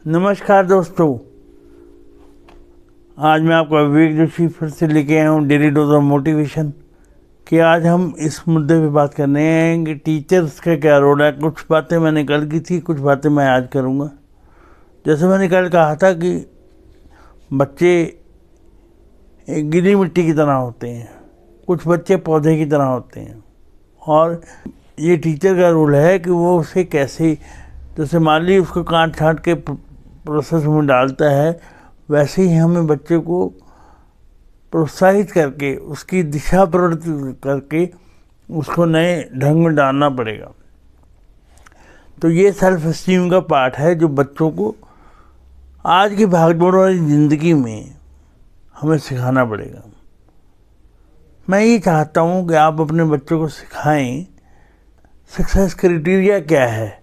नमस्कार दोस्तों, आज मैं आपका विवेक जोशी फिर से लेके आया हूँ डेली डोज ऑफ मोटिवेशन कि आज हम इस मुद्दे पे बात करने हैं कि टीचर्स का क्या रोल है। कुछ बातें मैंने कल की थी, कुछ बातें मैं आज करूँगा। जैसे मैंने कल कहा था कि बच्चे एक गीली मिट्टी की तरह होते हैं, कुछ बच्चे पौधे की तरह होते हैं, और ये टीचर का रोल है कि वो उसे कैसे, जैसे मान ली उसको काट छाँट के प्रोसेस में डालता है, वैसे ही हमें बच्चे को प्रोत्साहित करके उसकी दिशा प्रवृत्ति करके उसको नए ढंग में डालना पड़ेगा। तो ये सेल्फ एस्टीम का पार्ट है जो बच्चों को आज की भागदौड़ वाली ज़िंदगी में हमें सिखाना पड़ेगा। मैं ये चाहता हूँ कि आप अपने बच्चों को सिखाएं सक्सेस क्राइटेरिया क्या है।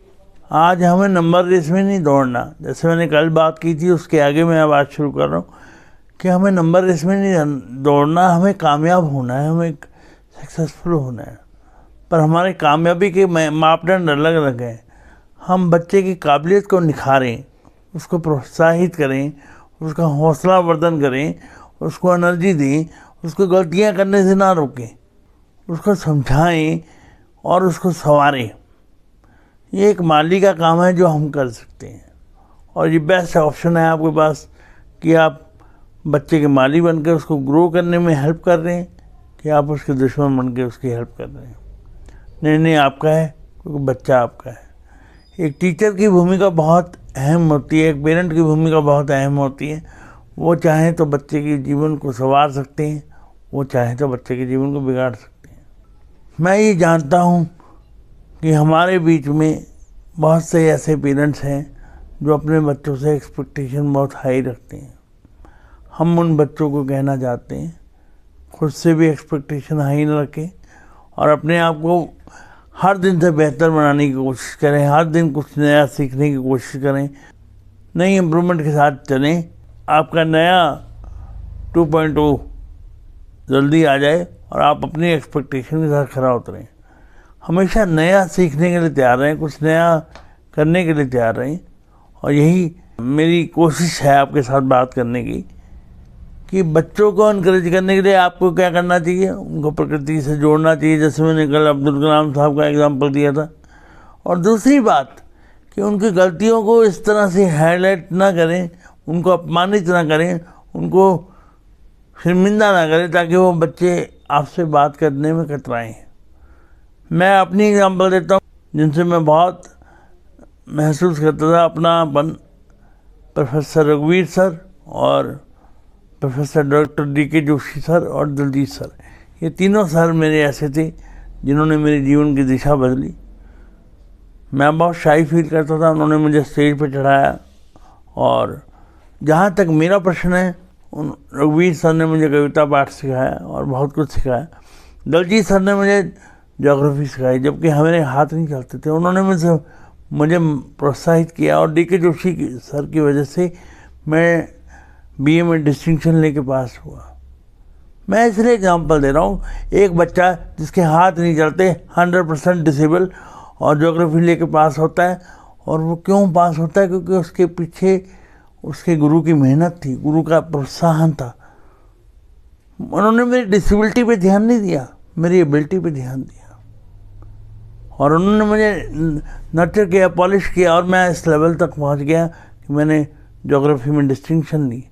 आज हमें नंबर रेस में नहीं दौड़ना, जैसे मैंने कल बात की थी उसके आगे मैं अब आज शुरू कर रहा हूँ कि हमें नंबर रेस में नहीं दौड़ना, हमें कामयाब होना है, हमें सक्सेसफुल होना है। पर हमारे कामयाबी के मापदंड अलग अलग हैं। हम बच्चे की काबिलियत को निखारें, उसको प्रोत्साहित करें, उसका हौसला वर्धन करें, उसको एनर्जी दें, उसको गलतियाँ करने से ना रोकें, उसको समझाएं और उसको संवारें। ये एक माली का काम है जो हम कर सकते हैं, और ये बेस्ट ऑप्शन है आपके पास कि आप बच्चे के माली बन के उसको ग्रो करने में हेल्प कर रहे हैं कि आप उसके दुश्मन बन के उसकी हेल्प कर रहे हैं। निर्णय आपका है क्योंकि बच्चा आपका है। एक टीचर की भूमिका बहुत अहम होती है, एक पेरेंट की भूमिका बहुत अहम होती है। वो चाहें तो बच्चे के जीवन को संवार सकते हैं, वो चाहें तो बच्चे के जीवन को बिगाड़ सकते हैं। मैं ये जानता हूँ कि हमारे बीच में बहुत से ऐसे पेरेंट्स हैं जो अपने बच्चों से एक्सपेक्टेशन बहुत हाई रखते हैं। हम उन बच्चों को कहना चाहते हैं खुद से भी एक्सपेक्टेशन हाई न रखें और अपने आप को हर दिन से बेहतर बनाने की कोशिश करें, हर दिन कुछ नया सीखने की कोशिश करें, नई इम्प्रूवमेंट के साथ चलें। आपका नया 2.0 जल्दी आ जाए और आप अपनी एक्सपेक्टेशन के साथ खरा उतरें। हमेशा नया सीखने के लिए तैयार रहें, कुछ नया करने के लिए तैयार रहें। और यही मेरी कोशिश है आपके साथ बात करने की कि बच्चों को इनकरेज करने के लिए आपको क्या करना चाहिए, उनको प्रकृति से जोड़ना चाहिए, जैसे मैंने कल अब्दुल कलाम साहब का एग्जांपल दिया था। और दूसरी बात कि उनकी गलतियों को इस तरह से हाईलाइट ना करें, उनको अपमानित ना करें, उनको शर्मिंदा ना करें, ताकि वो बच्चे आपसे बात करने में कतराएं। मैं अपनी एग्जांपल देता हूँ जिनसे मैं बहुत महसूस करता था अपनापन। प्रोफेसर रघुवीर सर और professor doctor DK Joshi sir और दलजीत सर, ये तीनों सर मेरे ऐसे थे जिन्होंने मेरे जीवन की दिशा बदली। मैं बहुत शाई फील करता था, उन्होंने मुझे स्टेज पर चढ़ाया। और जहाँ तक मेरा प्रश्न है, उन रघुवीर सर ने मुझे कविता पाठ सिखाया और बहुत कुछ सिखाया। दलजीत सर ने मुझे ज्योग्राफी सिखाई, जबकि हमारे हाथ नहीं चलते थे। उन्होंने मुझे प्रोत्साहित किया और DK जोशी सर की वजह से मैं BA में डिस्टिंक्शन लेके पास हुआ। मैं इसलिए एग्जांपल दे रहा हूँ, एक बच्चा जिसके हाथ नहीं चलते, 100% डिसेबल, और ज्योग्राफी लेके पास होता है। और वो क्यों पास होता है? क्योंकि उसके पीछे उसके गुरु की मेहनत थी, गुरु का प्रोत्साहन था। उन्होंने मेरी डिसेबिलिटी पे ध्यान नहीं दिया, मेरी एबिलिटी पे ध्यान दिया, और उन्होंने मुझे नर्चर किया, पॉलिश किया, और मैं इस लेवल तक पहुंच गया कि मैंने ज्योग्राफी में डिस्टिंक्शन ली।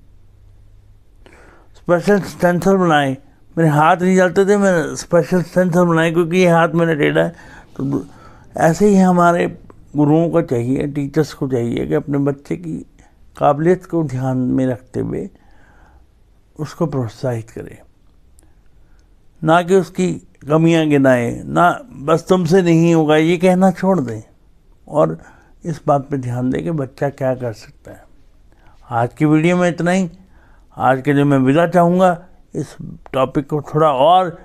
स्पेशल स्टेंसिल बनाए, मेरे हाथ नहीं चलते थे, मैंने स्पेशल स्टेंसिल बनाए क्योंकि ये हाथ मैंने टेढ़ा है। तो ऐसे ही हमारे गुरुओं को चाहिए, टीचर्स को चाहिए कि अपने बच्चे की काबिलियत को ध्यान में रखते हुए उसको प्रोत्साहित करें, ना कि उसकी कमियां गिनाएं, ना बस तुमसे नहीं होगा ये कहना छोड़ दें, और इस बात पे ध्यान दें कि बच्चा क्या कर सकता है। आज की वीडियो में इतना ही। आज के लिए मैं विदा चाहूँगा। इस टॉपिक को थोड़ा और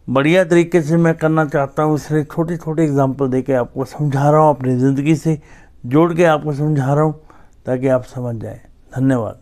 बढ़िया तरीके से मैं करना चाहता हूँ, इसलिए छोटे छोटे एग्जांपल दे के आपको समझा रहा हूँ, अपनी ज़िंदगी से जोड़ के आपको समझा रहा हूँ ताकि आप समझ जाएं। धन्यवाद।